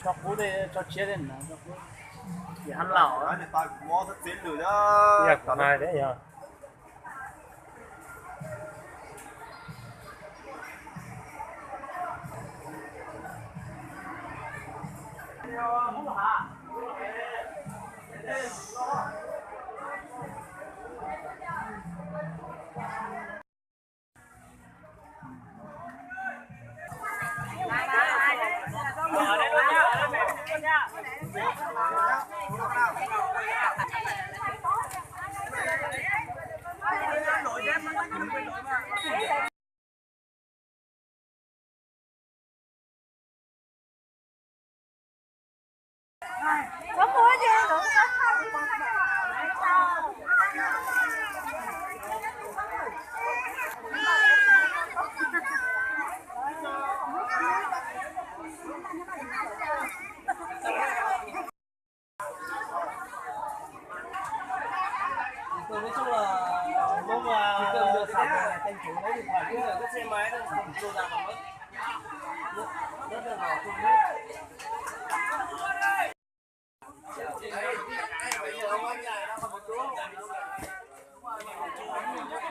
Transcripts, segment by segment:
cho phú đây cho chia lên nó thì ăn lẩu đấy thì ta cũng mua thức tiến rồi đó. Dạ, còn ai đấy nhỉ? có mua gì nữa nói chung là lúc mà được sạc tranh thủ lấy điện thoại cái xe máy nó không vô ra mà mất rất là vào không hết.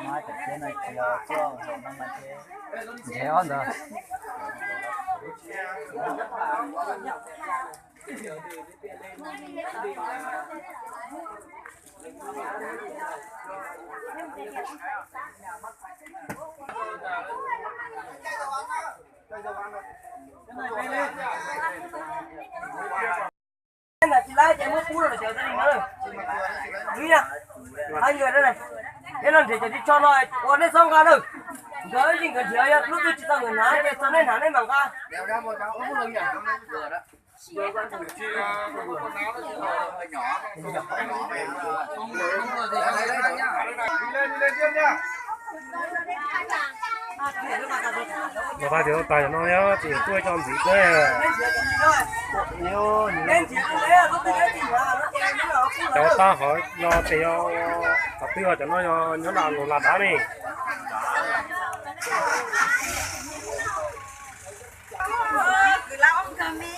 mai cái thế này thì cho nó mà thế dễ hơn rồi là chị lái chạy mất cú rồi chờ gia đình nữa rồi nghĩ nha hai người đây này thế lần thì đi cho nó còn đến xong ra đâu tới gì cần chơi lúc tôi chỉ tao người nói để cho nên hẳn lên bằng ca Đeo ra một cái không lưng nhỉ? Không lên cửa đó. Đưa con thử chi quần áo nó hơi nhỏ. Không rồi thì đây đây nhá. Đi lên trước nhá. Mà phải thì tài cho nó nhá, chỉ tôi cho gì thế? yêu Cháu ta hỏi do thì tập tiêu cho nó làm là đá đi. cứ lao ông cầm đi